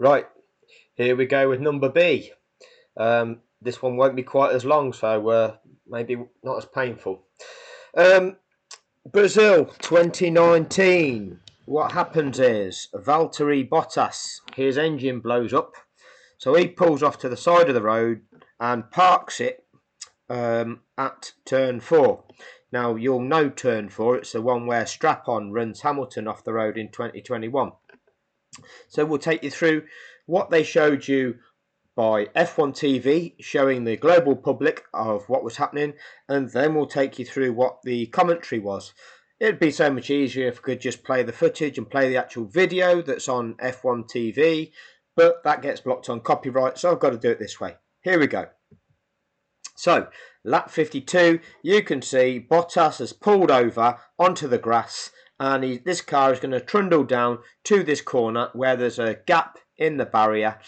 Right, here we go with number B. This one won't be quite as long, so maybe not as painful. Brazil 2019. What happens is Valtteri Bottas, his engine blows up, so he pulls off to the side of the road and parks it at turn 4. Now you'll know turn 4, it's the one where Strap-on runs Hamilton off the road in 2021. So we'll take you through what they showed you by F1 TV, showing the global public of what was happening, and then we'll take you through what the commentary was. It'd be so much easier if we could just play the footage and play the actual video that's on F1 TV, but that gets blocked on copyright, so I've got to do it this way. Here we go. So, lap 52, you can see Bottas has pulled over onto the grass, and this car is going to trundle down to this corner where there's a gap in the barrier,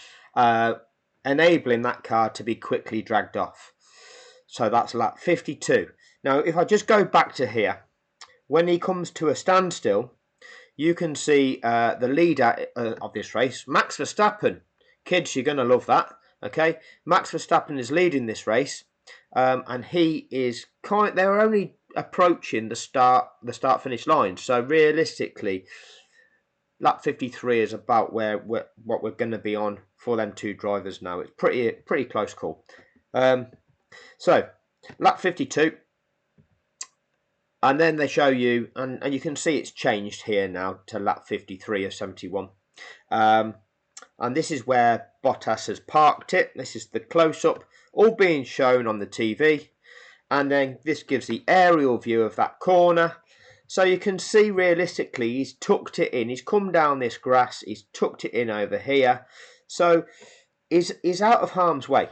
enabling that car to be quickly dragged off. So that's lap 52. Now, if I just go back to here, when he comes to a standstill, you can see the leader of this race, Max Verstappen. Kids, you're going to love that. Okay, Max Verstappen is leading this race, and he is they're only approaching the start-finish line. So realistically, lap 53 is about what we're going to be on for them two drivers now. It's pretty close call. So lap 52, and then they show you, and you can see it's changed here now to lap 53 of 71. And this is where Bottas has parked it. This is the close-up, all being shown on the TV. And then this gives the aerial view of that corner. So you can see realistically he's tucked it in. He's come down this grass. He's tucked it in over here. So he's out of harm's way.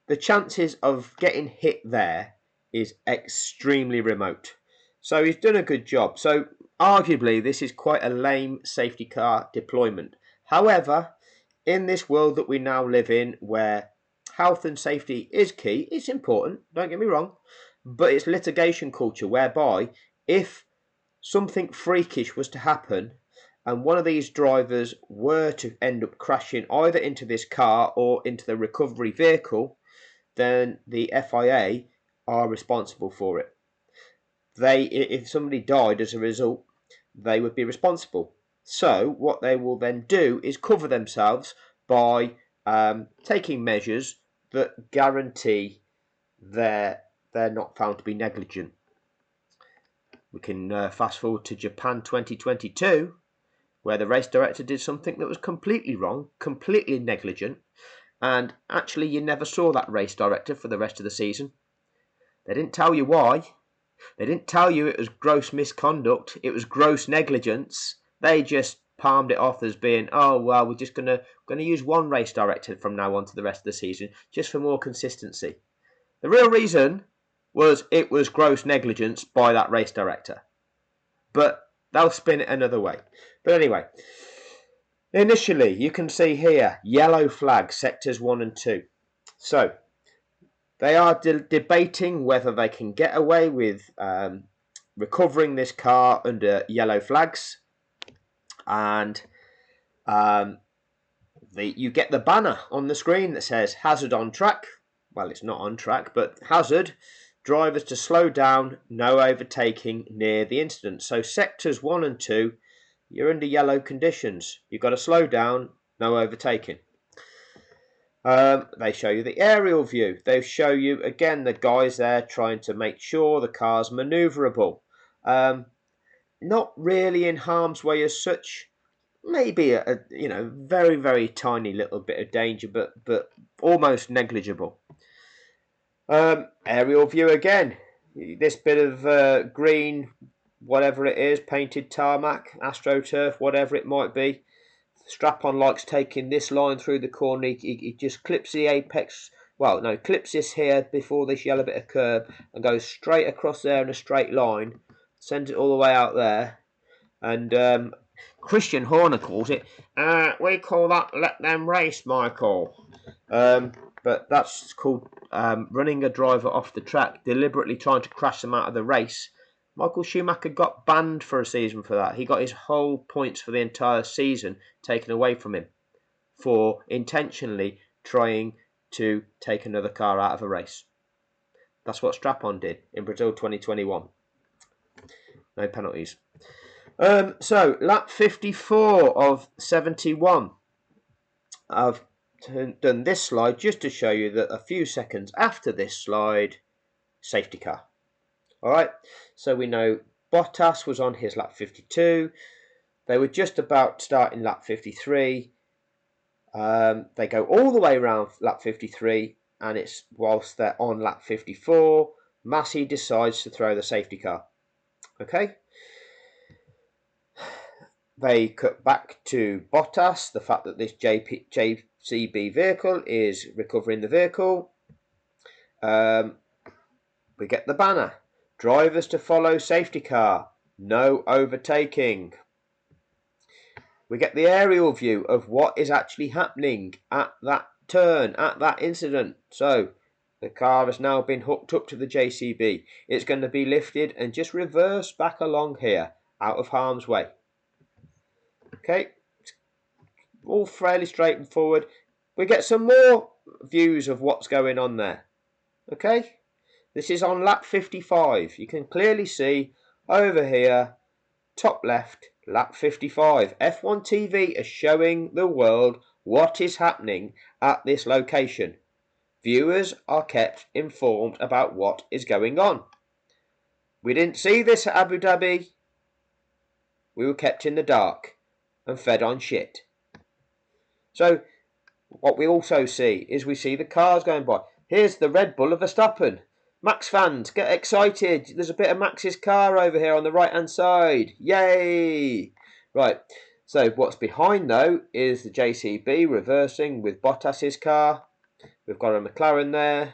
The chances of getting hit there is extremely remote. So he's done a good job. So arguably this is quite a lame safety car deployment. However, in this world that we now live in, where health and safety is key, it's important, don't get me wrong, but it's litigation culture whereby if something freakish was to happen and one of these drivers were to end up crashing either into this car or into the recovery vehicle, then the FIA are responsible for it. If somebody died as a result, they would be responsible. So what they will then do is cover themselves by taking measures that guarantee they're not found to be negligent. We can fast forward to Japan 2022, where the race director did something that was completely wrong, completely negligent, and actually you never saw that race director for the rest of the season. They didn't tell you why. They didn't tell you it was gross misconduct, it was gross negligence. They just palmed it off as being, oh well, we're just gonna use one race director from now on to the rest of the season, just for more consistency. The real reason was it was gross negligence by that race director. But they'll spin it another way. But anyway, initially you can see here, yellow flag, sectors 1 and 2. So they are debating whether they can get away with recovering this car under yellow flags. And you get the banner on the screen that says hazard on track. Well, it's not on track, but hazard. Drivers to slow down, no overtaking near the incident. So sectors 1 and 2, you're under yellow conditions. You've got to slow down, no overtaking. They show you the aerial view. They show you, again, the guys there trying to make sure the car's manoeuvrable. Not really in harm's way as such. Maybe a very, very tiny little bit of danger, but almost negligible. Aerial view again. This bit of green, whatever it is, painted tarmac, AstroTurf, whatever it might be. Strap-on likes taking this line through the corner. He just clips the apex. Well, no, clips this here before this yellow bit of curb and goes straight across there in a straight line. Sends it all the way out there. And Christian Horner calls it, we call that let them race, Michael. But that's called running a driver off the track, deliberately trying to crash them out of the race. Michael Schumacher got banned for a season for that. He got his whole points for the entire season taken away from him. for intentionally trying to take another car out of a race. That's what Strap-on did in Brazil 2021. No penalties. So lap 54 of 71. I've done this slide just to show you that a few seconds after this slide, safety car. All right, so we know Bottas was on his lap 52. They were just about starting lap 53. They go all the way around lap 53, and it's whilst they're on lap 54, MASI decides to throw the safety car. Okay. They cut back to Bottas, the fact that this JCB vehicle is recovering the vehicle. We get the banner. Drivers to follow safety car. No overtaking. We get the aerial view of what is actually happening at that turn, at that incident. So the car has now been hooked up to the JCB. It's going to be lifted and just reverse back along here, out of harm's way. Okay, all fairly straightforward. We get some more views of what's going on there. Okay, this is on lap 55. You can clearly see over here, top left, lap 55. F1 TV is showing the world what is happening at this location. Viewers are kept informed about what is going on. We didn't see this at Abu Dhabi. We were kept in the dark and fed on shit. So what we also see is we see the cars going by. Here's the Red Bull of Verstappen. Max fans, get excited. There's a bit of Max's car over here on the right hand side. Yay! Right, so what's behind though is the JCB reversing with Bottas's car. We've got a McLaren there.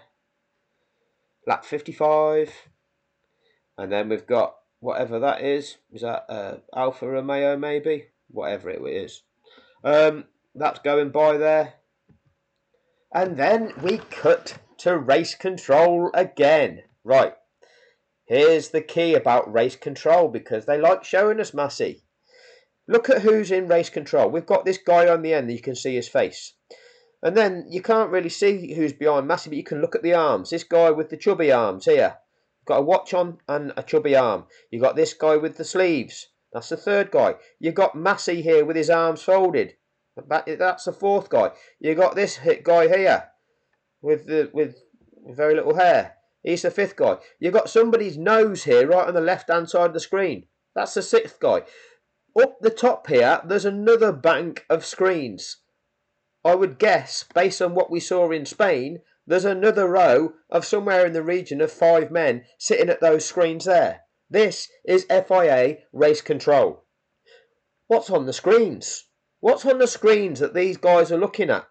Lap 55. And then we've got whatever that is. Is that Alfa Romeo maybe? Whatever it is. That's going by there. And then we cut to race control again. Right. Here's the key about race control, because they like showing us MASI. Look at who's in race control. We've got this guy on the end that you can see his face. And then you can't really see who's behind MASI, but you can look at the arms. This guy with the chubby arms here. Got a watch on and a chubby arm. You got this guy with the sleeves. That's the third guy. You got MASI here with his arms folded. That's the fourth guy. You got this guy here with very little hair. He's the fifth guy. You got somebody's nose here right on the left hand side of the screen. That's the sixth guy. Up the top here, there's another bank of screens. I would guess, based on what we saw in Spain, there's another row of somewhere in the region of 5 men sitting at those screens there. This is FIA race control. What's on the screens? What's on the screens that these guys are looking at?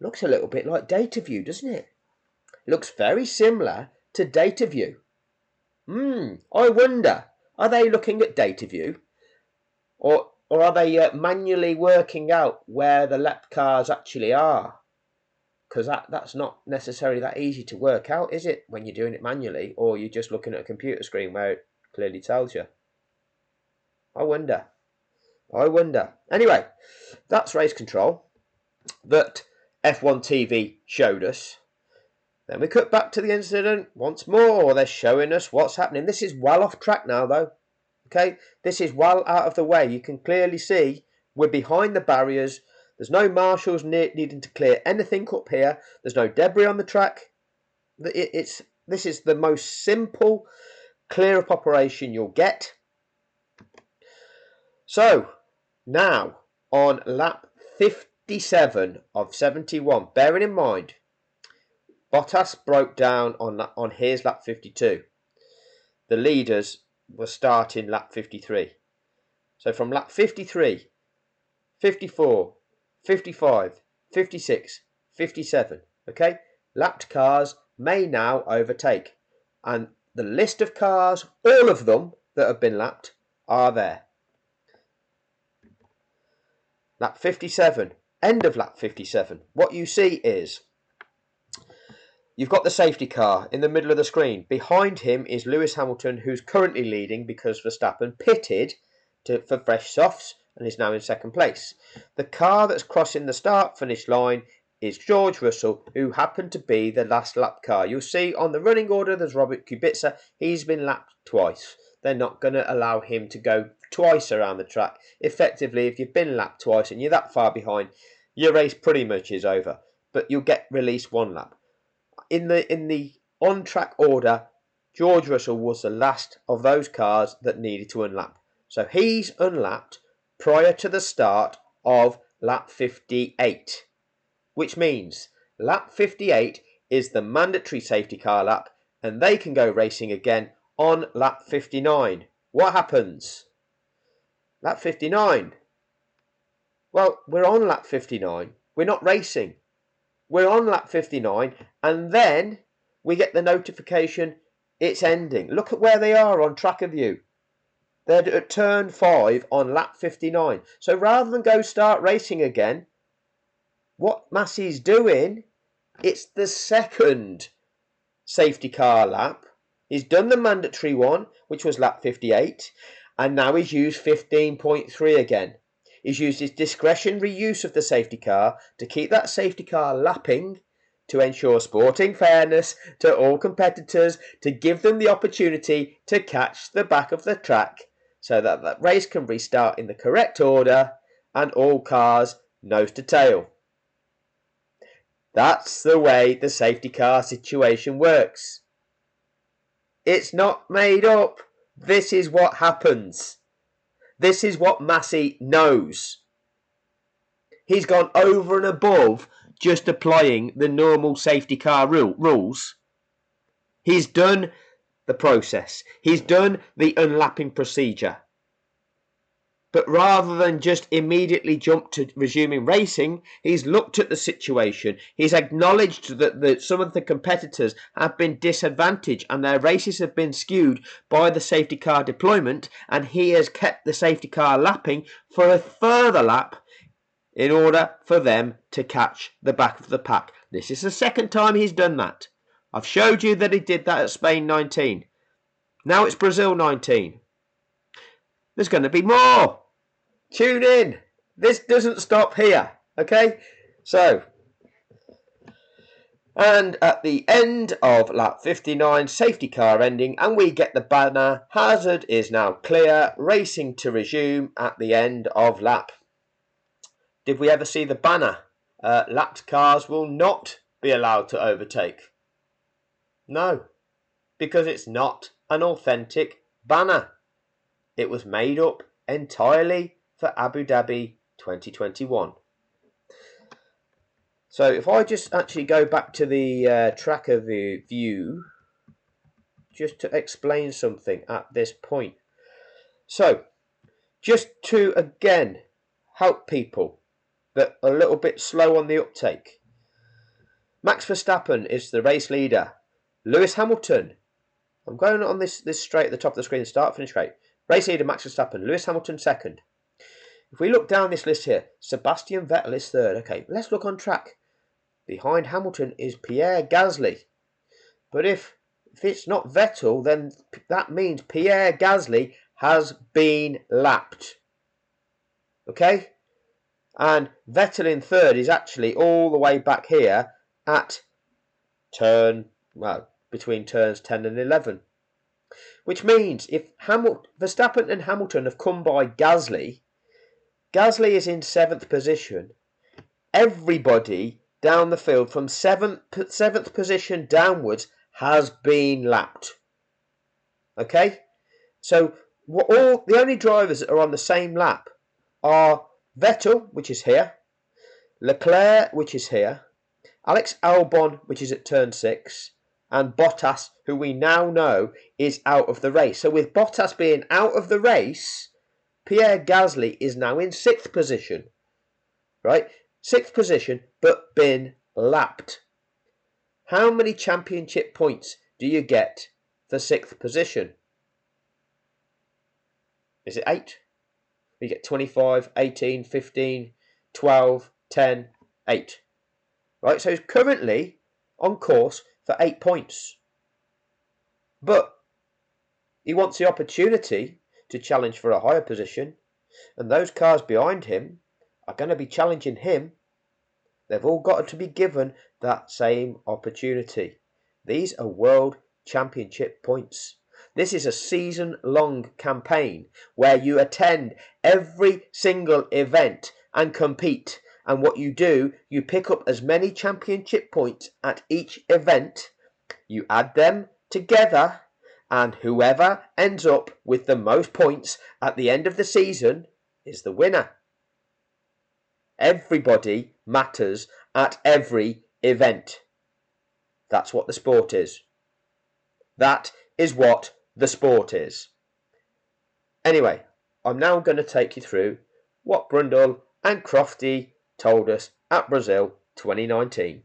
Looks a little bit like data view, doesn't it? Looks very similar to data view. I wonder, are they looking at data view? Or are they manually working out where the lap cars actually are? Because that's not necessarily that easy to work out, is it, when you're doing it manually, or you're just looking at a computer screen where it clearly tells you? I wonder. Anyway, that's race control that F1 TV showed us. Then we cut back to the incident once more. They're showing us what's happening. This is well off track now, though. Okay, this is well out of the way. You can clearly see we're behind the barriers. There's no marshals needing to clear anything up here. There's no debris on the track. This is the most simple clear-up operation you'll get. So, now on lap 57 of 71, bearing in mind, Bottas broke down on his lap 52. The leaders were starting lap 53. So from lap 53, 54, 55, 56, 57, okay? Lapped cars may now overtake. And the list of cars, all of them that have been lapped, are there. Lap 57, end of lap 57. What you see is you've got the safety car in the middle of the screen. Behind him is Lewis Hamilton, who's currently leading because Verstappen pitted for fresh softs and is now in second place. The car that's crossing the start-finish line is George Russell, who happened to be the last lap car. You'll see on the running order there's Robert Kubica. He's been lapped twice. They're not going to allow him to go twice around the track. Effectively, if you've been lapped twice and you're that far behind, your race pretty much is over. But you'll get released one lap. In the on-track order, George Russell was the last of those cars that needed to unlap. So he's unlapped prior to the start of lap 58, which means lap 58 is the mandatory safety car lap, and they can go racing again on lap 59. What happens? Lap 59. Well, we're on lap 59. We're not racing. We're on lap 59, and then we get the notification it's ending. Look at where they are on track of you. They're at turn 5 on lap 59. So rather than go start racing again, what MASI's doing, it's the second safety car lap. He's done the mandatory one, which was lap 58, and now he's used 15.3 again. He's used his discretionary use of the safety car to keep that safety car lapping, to ensure sporting fairness to all competitors, to give them the opportunity to catch the back of the track so that that race can restart in the correct order and all cars nose to tail. That's the way the safety car situation works. It's not made up. This is what happens. This is what MASI knows. He's gone over and above just applying the normal safety car rules. He's done the process. He's done the unlapping procedure. But rather than just immediately jump to resuming racing, he's looked at the situation. He's acknowledged that some of the competitors have been disadvantaged and their races have been skewed by the safety car deployment, and he has kept the safety car lapping for a further lap in order for them to catch the back of the pack. This is the second time he's done that. I've showed you that he did that at Spain 19. Now it's Brazil 19. There's going to be more. Tune in. This doesn't stop here. Okay? So, and at the end of lap 59, safety car ending, and we get the banner. Hazard is now clear. Racing to resume at the end of lap. Did we ever see the banner? Lapped cars will not be allowed to overtake. No, because it's not an authentic banner. It was made up entirely for Abu Dhabi 2021. So if I just actually go back to the tracker view, just to explain something at this point. So, just to again help people that are a little bit slow on the uptake. Max Verstappen is the race leader. Lewis Hamilton, I'm going on this straight at the top of the screen, start finish rate. Race leader Max Verstappen, Lewis Hamilton second. If we look down this list here, Sebastian Vettel is third. Okay, let's look on track. Behind Hamilton is Pierre Gasly. But if it's not Vettel, then that means Pierre Gasly has been lapped. Okay? And Vettel in third is actually all the way back here at between turns 10 and 11. Which means if Verstappen and Hamilton have come by Gasly, Gasly is in 7th position. Everybody down the field from 7th position downwards has been lapped. Okay? So the only drivers that are on the same lap are Vettel, which is here, Leclerc, which is here, Alex Albon, which is at turn 6, and Bottas, who we now know is out of the race. So with Bottas being out of the race, Pierre Gasly is now in 6th position. Right? 6th position, but been lapped. How many championship points do you get for 6th position? Is it 8? You get 25, 18, 15, 12, 10, 8. Right, so he's currently on course for 8 points. But he wants the opportunity to challenge for a higher position. And those cars behind him are going to be challenging him. They've all got to be given that same opportunity. These are World Championship points. This is a season-long campaign where you attend every single event and compete. And what you do, you pick up as many championship points at each event. You add them together, and whoever ends up with the most points at the end of the season is the winner. Everybody matters at every event. That's what the sport is. That is what the sport is. Anyway, I'm now going to take you through what Brundle and Crofty told us at Brazil 2019.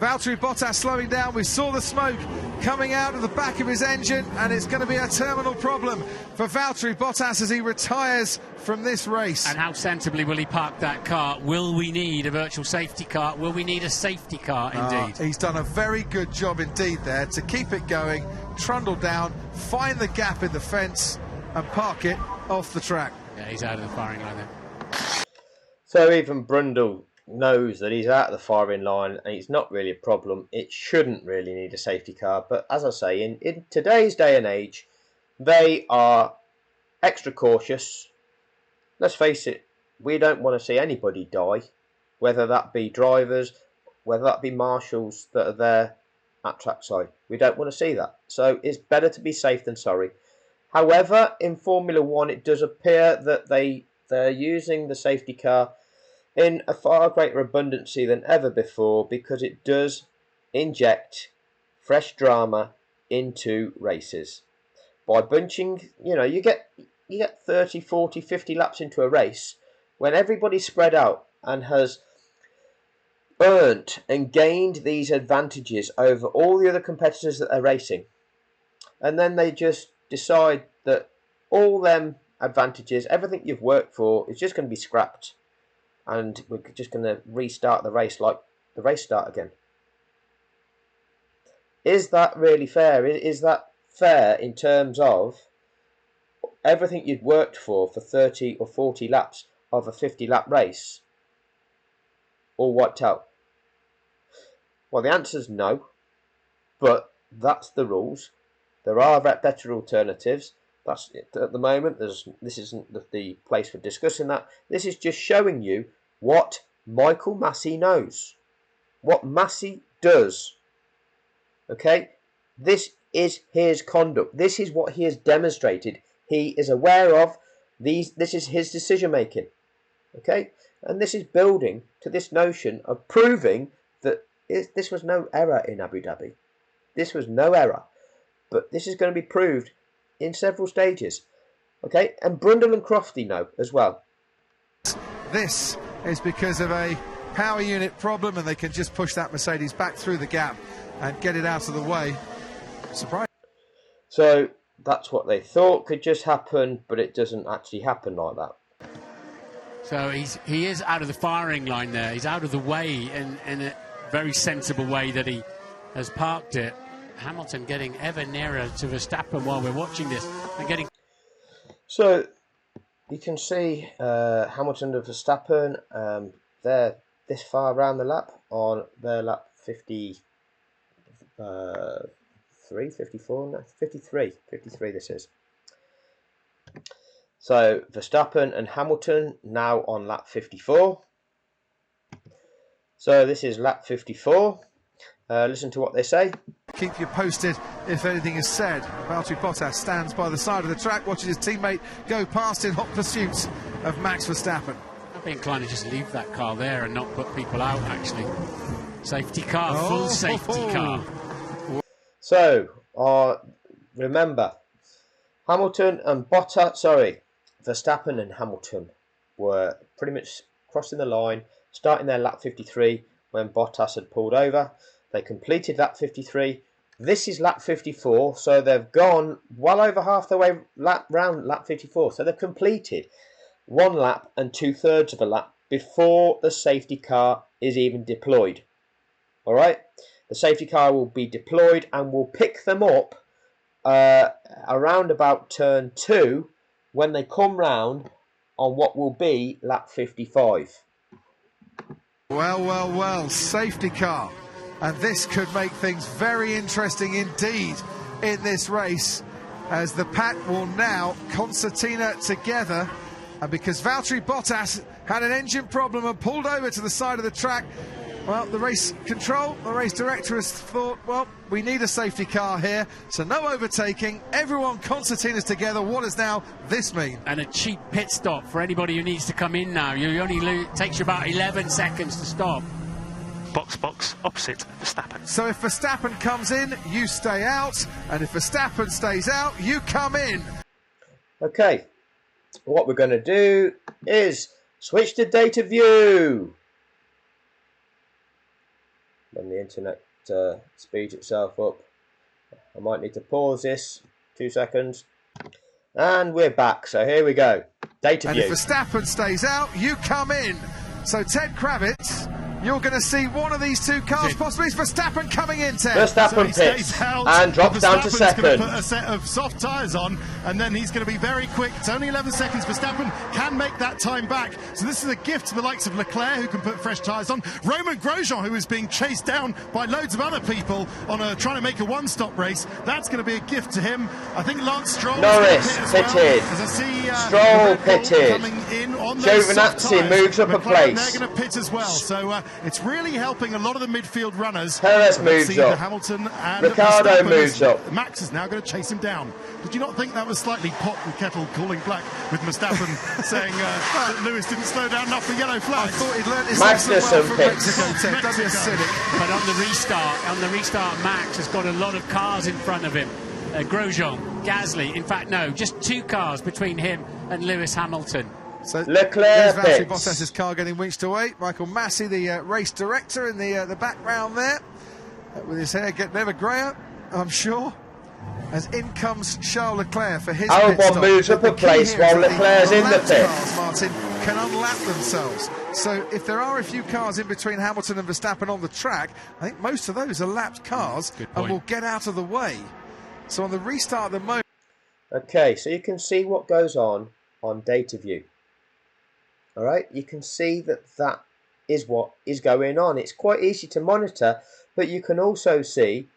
Valtteri Bottas slowing down. We saw the smoke coming out of the back of his engine, and it's going to be a terminal problem for Valtteri Bottas as he retires from this race. And how sensibly will he park that car? Will we need a virtual safety car? Will we need a safety car indeed? He's done a very good job indeed there to keep it going, trundle down, find the gap in the fence and park it off the track. Yeah, he's out of the firing line then. So even Brundle knows that he's out of the firing line and it's not really a problem. It shouldn't really need a safety car, but as I say, in today's day and age, they are extra cautious. Let's face it, we don't want to see anybody die, whether that be drivers, whether that be marshals that are there at trackside. We don't want to see that. So it's better to be safe than sorry. However, in Formula One, it does appear that they're using the safety car in a far greater abundancy than ever before, because it does inject fresh drama into races. By bunching, you get 30, 40, 50 laps into a race when everybody's spread out and has earned and gained these advantages over all the other competitors that are racing. And then they just decide that all them advantages, everything you've worked for, is just going to be scrapped. And we're just going to restart the race like the race start again. Is that really fair? Is that fair in terms of everything you'd worked for 30 or 40 laps of a 50-lap race all wiped out? Well, the answer is no, but that's the rules. There are better alternatives. That's it. At the moment, this isn't the place for discussing that. This is just showing you what Michael Masi knows, what Masi does. Okay, this is his conduct. This is what he has demonstrated. He is aware of these. This is his decision making. Okay, and this is building to this notion of proving that this was no error in Abu Dhabi. This was no error, but this is going to be proved in several stages. Okay, and Brundle and Crofty know as well. This is because of a power unit problem, and they can just push that Mercedes back through the gap and get it out of the way. Surprise. So that's what they thought could just happen, but it doesn't actually happen like that. So he is out of the firing line there. He's out of the way in a very sensible way that he has parked it. Hamilton getting ever nearer to Verstappen while we're watching this and getting. So you can see Hamilton and Verstappen, they're this far around the lap on their lap 53, 54, no, 53 this is. So Verstappen and Hamilton now on lap 54. So this is lap 54. Listen to what they say. Keep you posted if anything is said. Valtteri Bottas stands by the side of the track, watching his teammate go past in hot pursuit of Max Verstappen. I'd be inclined to just leave that car there and not put people out, actually. Safety car, full safety car. So, remember, Verstappen and Hamilton were pretty much crossing the line, starting their lap 53 when Bottas had pulled over. They completed lap 53. This is lap 54, so they've gone well over half the way round lap 54. So they've completed 1 lap and 2/3 of a lap before the safety car is even deployed. All right, the safety car will be deployed and will pick them up around about turn 2 when they come round on what will be lap 55. Well, well, well, safety car. And this could make things very interesting indeed in this race, as the pack will now concertina together. And because Valtteri Bottas had an engine problem and pulled over to the side of the track, well, the race control, the race director has thought, well, we need a safety car here, so no overtaking, everyone concertinas together. What does now this mean? And a cheap pit stop for anybody who needs to come in now. You only takes you about 11 seconds to stop. Box, opposite Verstappen. So if Verstappen comes in, you stay out, and if Verstappen stays out, you come in. Okay, what we're going to do is switch to data view. When the internet speeds itself up, I might need to pause this 2 seconds, and we're back. So here we go, data view. And if Verstappen stays out, you come in. So Ted Kravitz, you're going to see one of these two cars, possibly it's Verstappen coming in, Ted. Verstappen So pits and drops down to second. Going to put a set of soft tyres on, and then he's going to be very quick. It's only 11 seconds. Verstappen can make that time back. So this is a gift to the likes of Leclerc, who can put fresh tyres on. Roman Grosjean, who is being chased down by loads of other people on trying to make a one-stop race. That's going to be a gift to him. I think Lance Stroll Norris pitted. Well, as I see, Stroll pitted. coming in on those soft Giovinazzi tyres. moves up a place. They're going to pit as well. So it's really helping a lot of the midfield runners. Perez moves see up. Hamilton and Ricciardo Verstappen moves up. Max is now going to chase him down. Did you not think that was slightly pot and kettle calling black with Verstappen saying that Lewis didn't slow down enough for yellow flags? I thought he'd learned his Magnussen lesson well from picks. Mexico, Ted. Don't be a cynic. But on the restart, Max has got a lot of cars in front of him. Grosjean, Gasly, in fact, no, just 2 cars between him and Lewis Hamilton. So Leclerc there's Valtteri pits. Bottas' car getting winched away. Michael Massey, the race director, in the background there, with his hair getting ever greyer, I'm sure. As in comes Charles Leclerc for his pit Albon stop. moves up a The key place here is while that Leclerc's in the lapped pit. cars, Martin, can unlap themselves. So if there are a few cars in between Hamilton and Verstappen on the track, I think most of those are lapped cars and will get out of the way. So on the restart at the moment. Okay, so you can see what goes on data view. All right, you can see that is what is going on. It's quite easy to monitor, but you can also see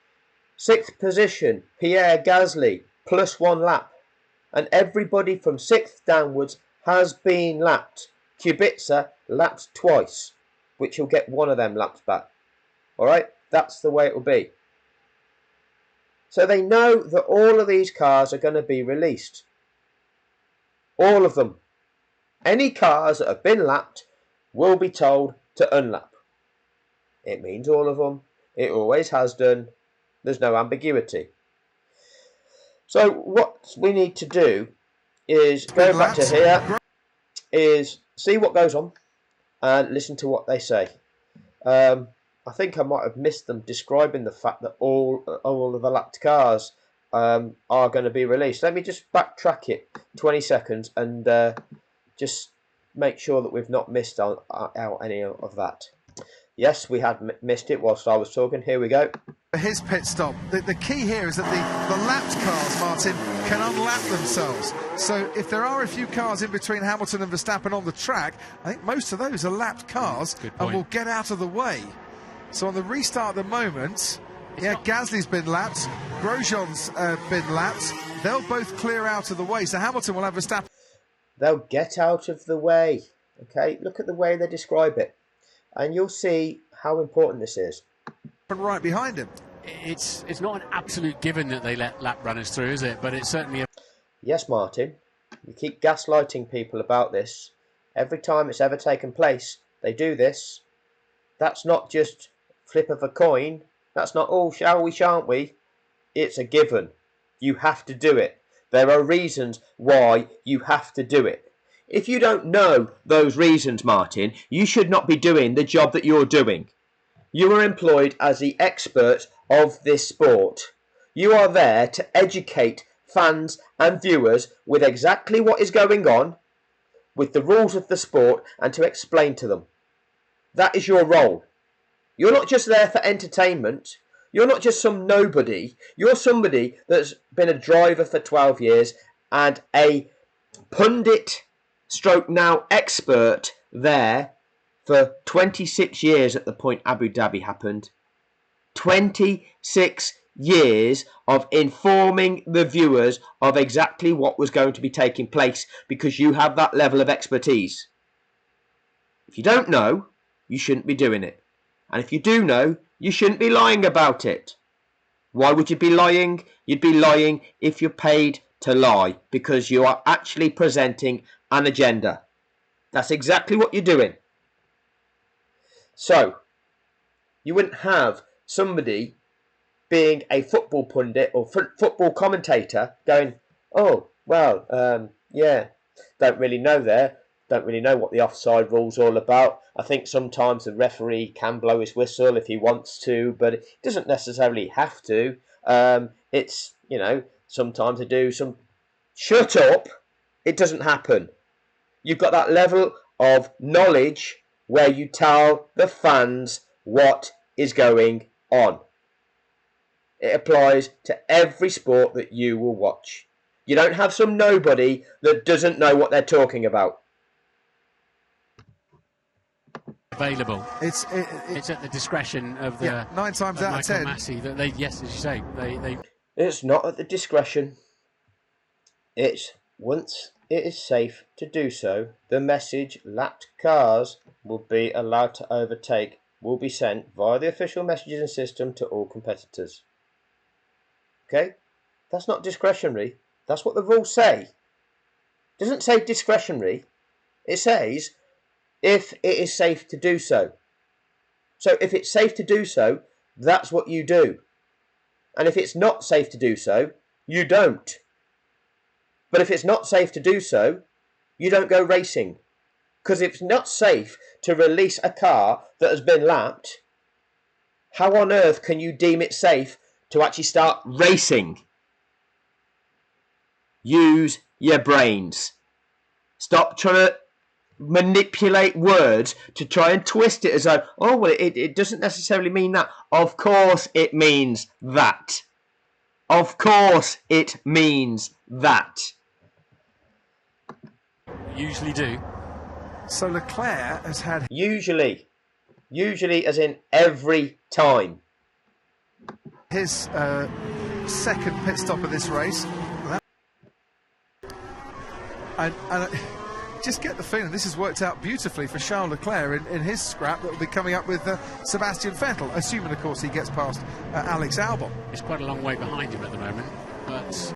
6th position, Pierre Gasly, +1 lap. And everybody from 6th downwards has been lapped. Kubica lapped twice, which will get one of them laps back. All right, that's the way it will be. So they know that all of these cars are going to be released. All of them. Any cars that have been lapped will be told to unlap. It means all of them. It always has done. There's no ambiguity. So what we need to do is go back to here, is see what goes on and listen to what they say. I think I might have missed them describing the fact that all of the lapped cars are going to be released. Let me just backtrack it 20 seconds and just make sure that we've not missed out any of that. Yes, we had missed it whilst I was talking. Here we go. His pit stop. The key here is that the lapped cars, Martin, can unlap themselves. So if there are a few cars in between Hamilton and Verstappen on the track, I think most of those are lapped cars and will get out of the way. So on the restart at the moment, Gasly's been lapped, Grosjean's been lapped. They'll both clear out of the way. So Hamilton will have Verstappen. They'll get out of the way. Okay, look at the way they describe it, and you'll see how important this is. Right behind him. It's not an absolute given that they let lap runners through, is it? But it's certainly a... Yes, Martin. You keep gaslighting people about this. Every time it's ever taken place, they do this. That's not just flip of a coin. That's not, oh, shall we, shan't we? It's a given. You have to do it. There are reasons why you have to do it. If you don't know those reasons, Martin, you should not be doing the job that you're doing. You are employed as the expert of this sport. You are there to educate fans and viewers with exactly what is going on, with the rules of the sport, and to explain to them. That is your role. You're not just there for entertainment. You're not just some nobody. You're somebody that's been a driver for 12 years and a pundit stroke now expert there for 26 years at the point Abu Dhabi happened. 26 years of informing the viewers of exactly what was going to be taking place, because you have that level of expertise. If you don't know, you shouldn't be doing it. And if you do know, you shouldn't be lying about it. Why would you be lying? You'd be lying if you're paid to lie, because you are actually presenting an agenda. That's exactly what you're doing. So, you wouldn't have somebody being a football pundit or football commentator going, oh, well, yeah, don't really know there. Don't really know what the offside rule's all about. I think sometimes the referee can blow his whistle if he wants to, but it doesn't necessarily have to. It's, you know, sometimes they do some... Shut up! It doesn't happen. You've got that level of knowledge where you tell the fans what is going on. It applies to every sport that you will watch. You don't have some nobody that doesn't know what they're talking about. Available. It's at the discretion of the 9 times out of 10. MASI that they, yes, as you say, they. It's not at the discretion. It's once it is safe to do so, the message lapped cars will be allowed to overtake will be sent via the official messaging system to all competitors. Okay? That's not discretionary. That's what the rules say. It doesn't say discretionary. It says if it is safe to do so. So if it's safe to do so, that's what you do. And if it's not safe to do so, you don't. But if it's not safe to do so, you don't go racing. Because if it's not safe to release a car that has been lapped, how on earth can you deem it safe to actually start racing? Use your brains. Stop trying to manipulate words to try and twist it as though, oh, well, it doesn't necessarily mean that. Of course it means that. Of course it means that. Usually do. So Leclerc has had... Usually as in every time. His second pit stop of this race. And just get the feeling this has worked out beautifully for Charles Leclerc in his scrap that will be coming up with Sebastian Vettel, assuming, of course, he gets past Alex Albon. He's quite a long way behind him at the moment, but...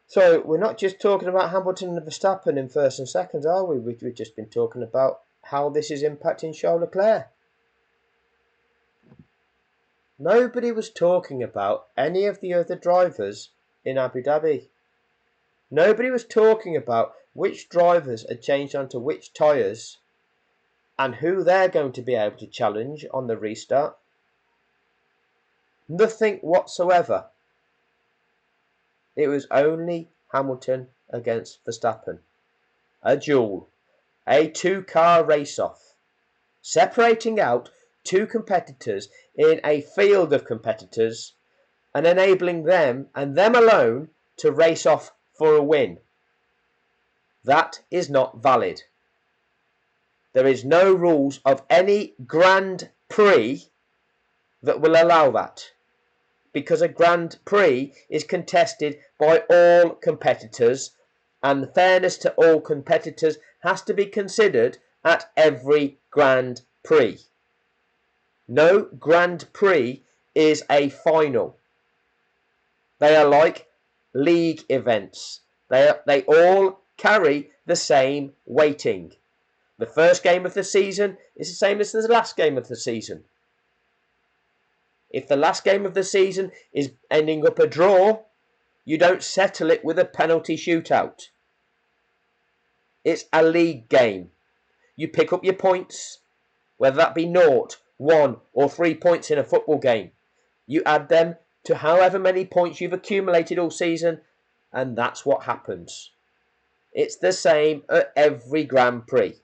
So we're not just talking about Hamilton and Verstappen in first and second, are we? We've just been talking about how this is impacting Charles Leclerc. Nobody was talking about any of the other drivers in Abu Dhabi. Nobody was talking about which drivers had changed onto which tyres and who they're going to be able to challenge on the restart. Nothing whatsoever. It was only Hamilton against Verstappen. A duel. A two-car race-off. Separating out two competitors in a field of competitors and enabling them and them alone to race off for a win. That is not valid. There is no rules of any Grand Prix that will allow that, because a Grand Prix is contested by all competitors and the fairness to all competitors has to be considered at every Grand Prix. No Grand Prix is a final. They are like league events. They all carry the same weighting. The first game of the season is the same as the last game of the season. If the last game of the season is ending up a draw, you don't settle it with a penalty shootout. It's a league game. You pick up your points, whether that be 0, 1 or 3 points in a football game. You add them to however many points you've accumulated all season, and that's what happens. It's the same at every Grand Prix.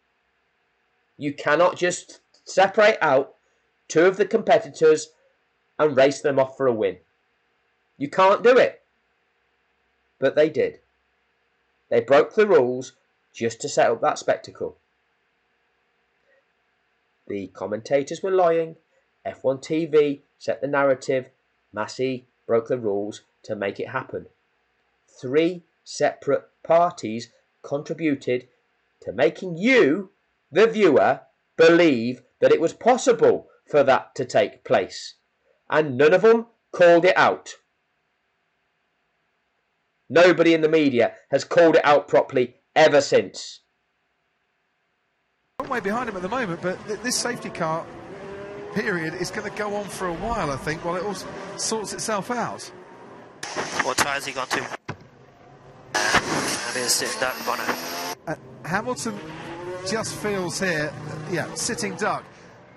You cannot just separate out two of the competitors and race them off for a win. You can't do it. But they did. They broke the rules just to set up that spectacle. The commentators were lying. F1 TV set the narrative. MASI broke the rules to make it happen. 3 separate parties contributed to making you, the viewer, believe that it was possible for that to take place. And none of them called it out. Nobody in the media has called it out properly ever since. One way behind him at the moment, but this safety car period is going to go on for a while, I think, while it all sorts itself out. What tyres he gone to? And he's sitting duck on it. Hamilton just feels here, sitting duck.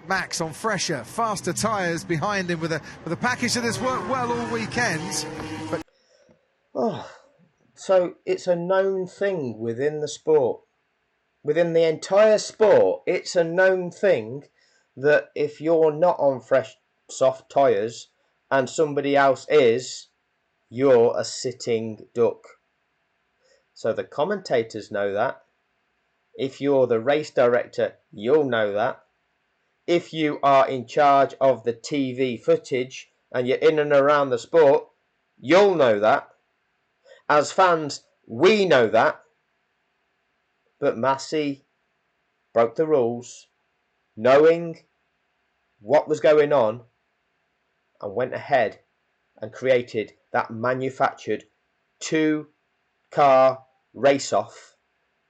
Max on fresher, faster tyres behind him with a package that has worked well all weekend. But so it's a known thing within the sport. Within the entire sport, it's a known thing that if you're not on fresh, soft tyres and somebody else is, you're a sitting duck. So the commentators know that. If you're the race director, you'll know that. If you are in charge of the TV footage and you're in and around the sport, you'll know that. As fans, we know that. But MASI broke the rules, knowing what was going on, and went ahead and created that manufactured 2-car race-off,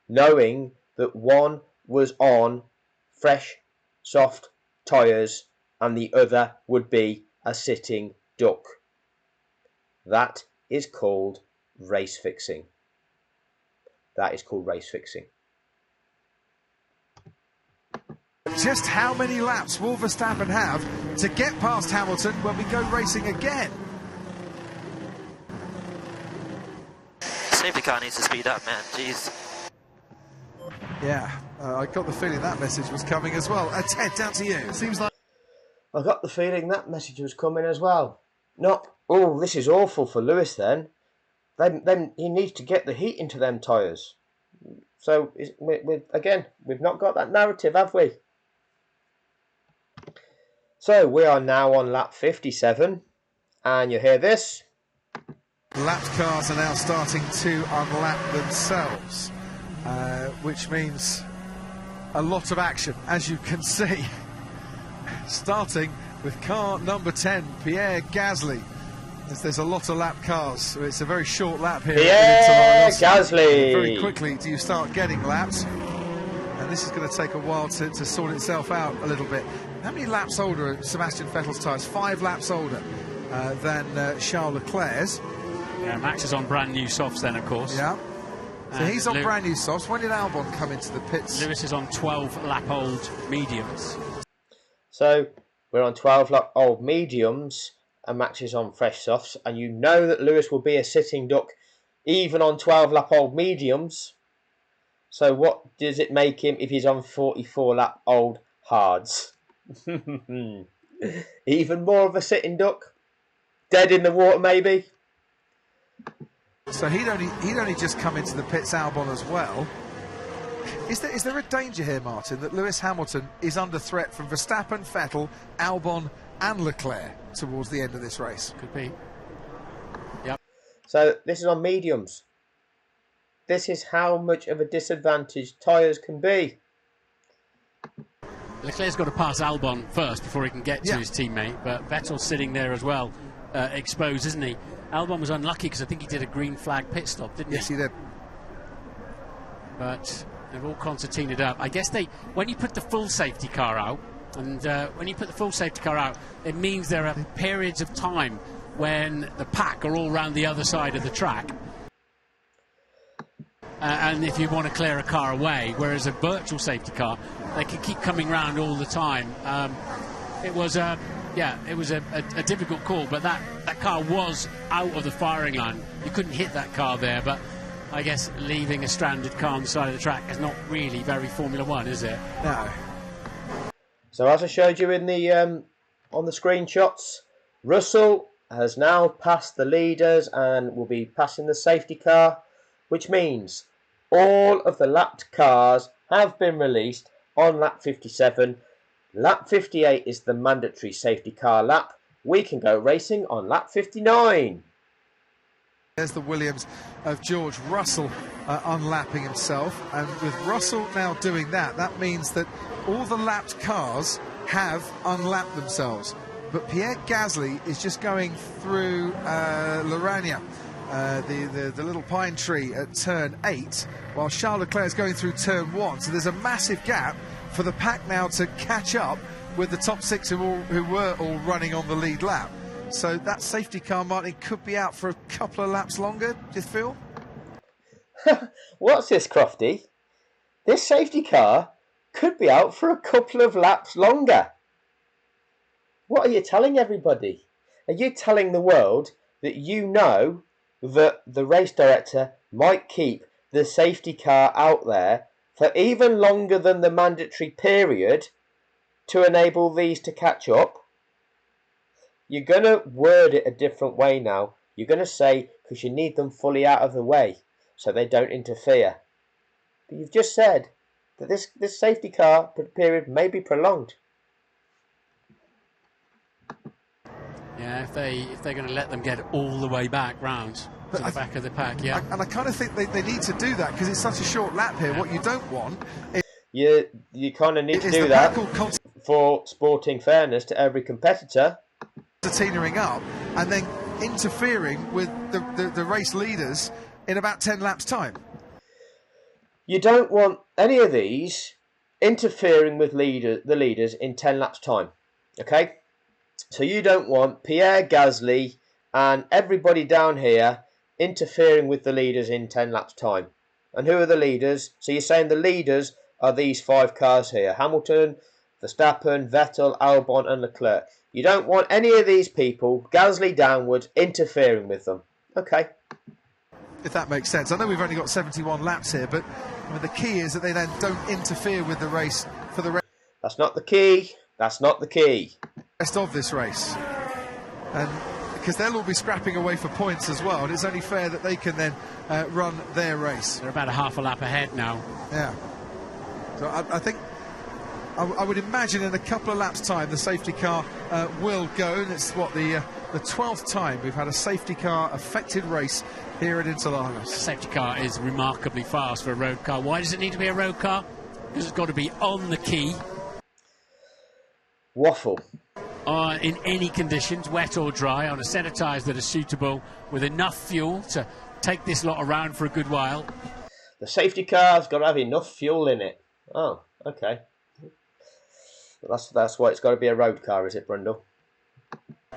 knowing that one was on fresh, soft tyres and the other would be a sitting duck. That is called race fixing. That is called race fixing. just how many laps will Verstappen have to get past Hamilton when we go racing again? Safety car needs to speed up, man. Jeez. Yeah, I got the feeling that message was coming as well. Ted, down to you. It seems like I got the feeling that message was coming as well. Not, oh, this is awful for Lewis then. Then he needs to get the heat into them tyres. So, again, we've not got that narrative, have we? So, we are now on lap 57. And you hear this. Lapped cars are now starting to unlap themselves, which means a lot of action, as you can see. Starting with car number 10, Pierre Gasly. There's a lot of lap cars, so it's a very short lap here. Pierre Gasly! Very quickly do you start getting laps, and this is going to take a while to sort itself out a little bit. How many laps older are Sebastian Vettel's tyres? 5 laps older than Charles Leclerc's. Yeah, Max is on brand new softs then, of course. Yeah. So he's on brand new softs. When did Albon come into the pits? Lewis is on 12 lap old mediums. So we're on 12 lap old mediums, and Max is on fresh softs, and you know that Lewis will be a sitting duck even on 12 lap old mediums. So what does it make him if he's on 44 lap old hards? Even more of a sitting duck? Dead in the water maybe? So he'd only just come into the pits, Albon as well. Is there a danger here, Martin, that Lewis Hamilton is under threat from Verstappen, Vettel, Albon and Leclerc towards the end of this race? Could be. Yep. So this is on mediums. This is how much of a disadvantage tyres can be. Leclerc's got to pass Albon first before he can get to his teammate, but Vettel's sitting there as well, exposed, isn't he? Albon was unlucky because I think he did a green flag pit stop, didn't he? Yes, he did. But they've all concertinaed up. I guess when you put the full safety car out, and when you put the full safety car out, it means there are periods of time when the pack are all round the other side of the track. And if you want to clear a car away, whereas a virtual safety car, they can keep coming round all the time. It was a difficult call, but that car was out of the firing line. You couldn't hit that car there, but I guess leaving a stranded car on the side of the track is not really very Formula One, is it? No. So as I showed you in the on the screenshots, Russell has now passed the leaders and will be passing the safety car, which means all of the lapped cars have been released on lap 57. Lap 58 is the mandatory safety car lap. We can go racing on lap 59. There's the Williams of George Russell unlapping himself, and with Russell now doing that, that means that all the lapped cars have unlapped themselves. But Pierre Gasly is just going through Lorania, the little pine tree at turn 8, while Charles Leclerc is going through turn 1. So there's a massive gap for the pack now to catch up with the top 6 who were all running on the lead lap. So that safety car, Martin, could be out for a couple of laps longer, do you feel? What's this, Crofty? This safety car could be out for a couple of laps longer. What are you telling everybody? Are you telling the world that you know that the race director might keep the safety car out there for even longer than the mandatory period to enable these to catch up? You're going to word it a different way now. You're going to say, because you need them fully out of the way so they don't interfere. But you've just said that this safety car period may be prolonged. Yeah, if they're going to let them get all the way back round to the back of the pack, yeah. And I kind of think they need to do that because it's such a short lap here. Yeah. What you don't want is... You kind of need to do that for sporting fairness to every competitor. Teetering up and then interfering with the race leaders in about 10 laps time. You don't want any of these interfering with the leaders in 10 laps time, okay? So you don't want Pierre Gasly and everybody down here interfering with the leaders in 10 laps time. And who are the leaders? So you're saying the leaders are these 5 cars here: Hamilton, Verstappen, Vettel, Albon and Leclerc. You don't want any of these people, Gasly downwards, interfering with them. Okay. If that makes sense. I know we've only got 71 laps here, but I mean, the key is that they then don't interfere with the race for the rest. That's not the key. That's not the key. Rest of this race. And because they'll all be scrapping away for points as well, and it's only fair that they can then run their race. They're about a half a lap ahead now. Yeah. So I think... I would imagine in a couple of laps' time the safety car will go, and it's what the 12th time we've had a safety car affected race here at Interlagos. Safety car is remarkably fast for a road car. Why does it need to be a road car? Because it's got to be on the key. Waffle. In any conditions, wet or dry, on a set of tyres that are suitable, with enough fuel to take this lot around for a good while. The safety car's got to have enough fuel in it. Oh, okay. That's why it's got to be a road car, is it, Brundle?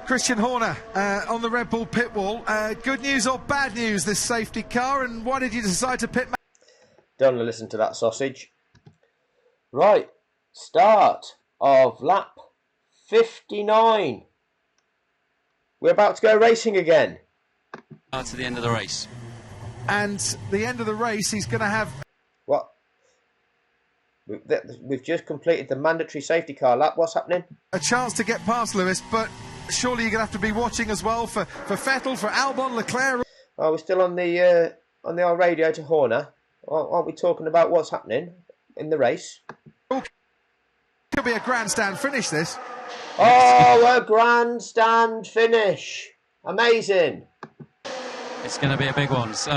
Christian Horner on the Red Bull pit wall. Good news or bad news, this safety car, and why did you decide to pit? Don't listen to that sausage. Right, start of lap 59. We're about to go racing again. To the end of the race. And the end of the race, he's going to have... What? We've just completed the mandatory safety car lap. What's happening? A chance to get past Lewis, but surely you're going to have to be watching as well for Vettel, for Albon, Leclerc. Oh, we're still on the old radio to Horner. Aren't we talking about what's happening in the race? Could be a grandstand finish, this. Oh, a grandstand finish! Amazing. It's going to be a big one. So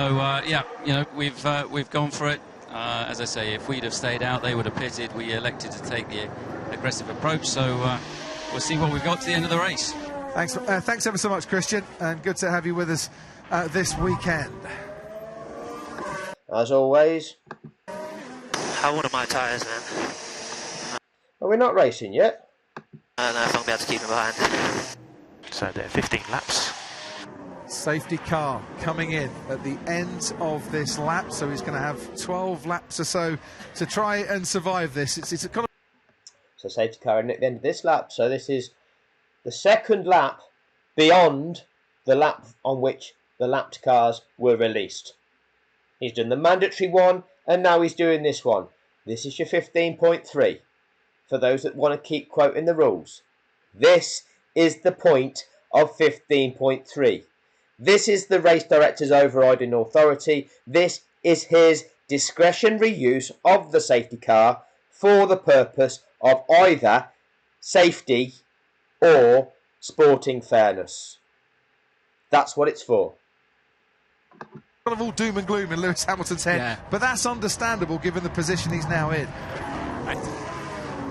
yeah, you know, we've gone for it. As I say, if we'd have stayed out, they would have pitted. We elected to take the aggressive approach, so we'll see what we've got to the end of the race. Thanks ever so much, Christian, and good to have you with us this weekend. As always. How old are my tyres, man? Are we not racing yet? I don't know if I'm going to be able to keep them behind. So they're 15 laps. Safety car coming in at the end of this lap, so he's going to have 12 laps or so to try and survive this. It's kind of... So safety car in at the end of this lap, so this is the second lap beyond the lap on which the lapped cars were released. He's done the mandatory one, and now he's doing this one. This is your 15.3, for those that want to keep quoting the rules. This is the point of 15.3. This is the race director's overriding authority. This is his discretionary use of the safety car for the purpose of either safety or sporting fairness. That's what it's for. Of all doom and gloom in Lewis Hamilton's head, but that's understandable given the position he's now in.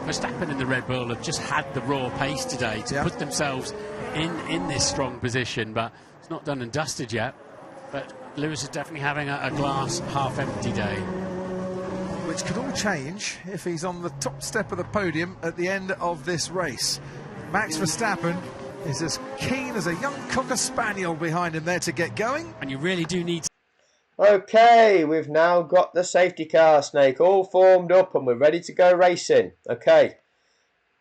Verstappen and the Red Bull have just had the raw pace today to put themselves in this strong position, but it's not done and dusted yet. But Lewis is definitely having a glass half empty day. Which could all change if he's on the top step of the podium at the end of this race. Max Verstappen is as keen as a young Cocker Spaniel behind him there to get going. And you really do need to... Okay, we've now got the safety car, Snake, all formed up and we're ready to go racing. Okay,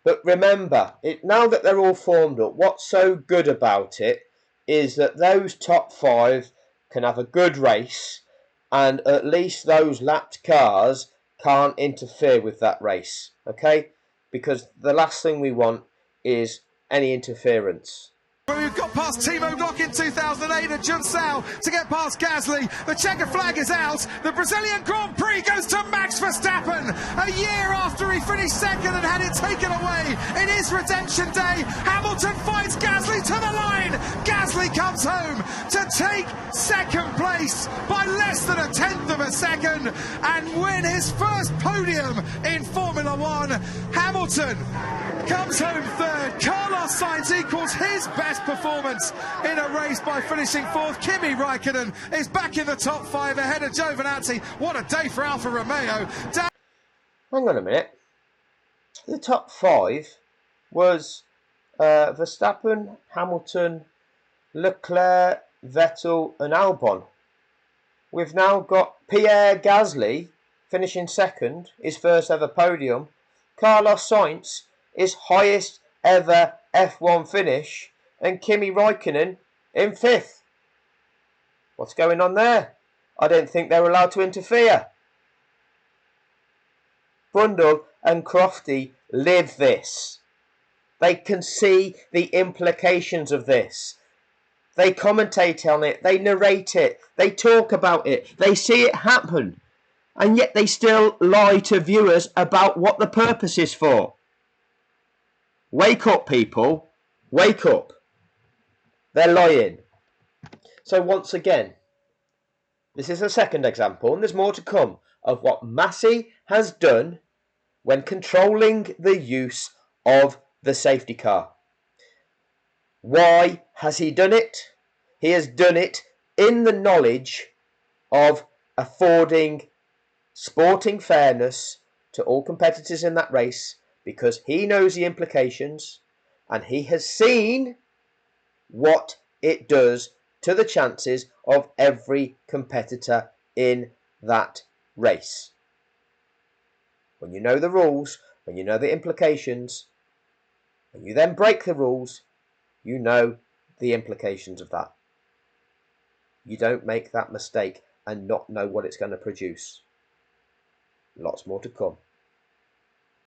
but remember, now that they're all formed up, what's so good about it is that those top 5 can have a good race, and at least those lapped cars can't interfere with that race, okay? Because the last thing we want is any interference. Well, we've got past Timo Glock in 2008 and Junsao to get past Gasly. The checker flag is out. The Brazilian Grand Prix goes to Max Verstappen. A year after he finished second and had it taken away in his redemption day, Hamilton fights Gasly to the line. Gasly comes home to take second place by less than 1/10 of a second and win his first podium in Formula One. Hamilton comes home third. Carlos Sainz equals his best performance in a race by finishing 4th. Kimi Raikkonen is back in the top 5 ahead of Giovinazzi. What a day for Alfa Romeo. Hang on a minute. The top 5 was Verstappen, Hamilton, Leclerc, Vettel and Albon. We've now got Pierre Gasly finishing second, his first ever podium. Carlos Sainz, his highest ever F1 finish, and Kimi Raikkonen in 5th. What's going on there? I don't think they were allowed to interfere. Brundle and Crofty live this. They can see the implications of this. They commentate on it, they narrate it, they talk about it, they see it happen, and yet they still lie to viewers about what the purpose is for. Wake up, people. Wake up. They're lying. So once again, this is a second example, and there's more to come, of what MASI has done when controlling the use of the safety car. Why has he done it? He has done it in the knowledge of affording sporting fairness to all competitors in that race, because he knows the implications and he has seen what it does to the chances of every competitor in that race. When you know the rules, when you know the implications, and you then break the rules, you know the implications of that. You don't make that mistake and not know what it's going to produce. Lots more to come.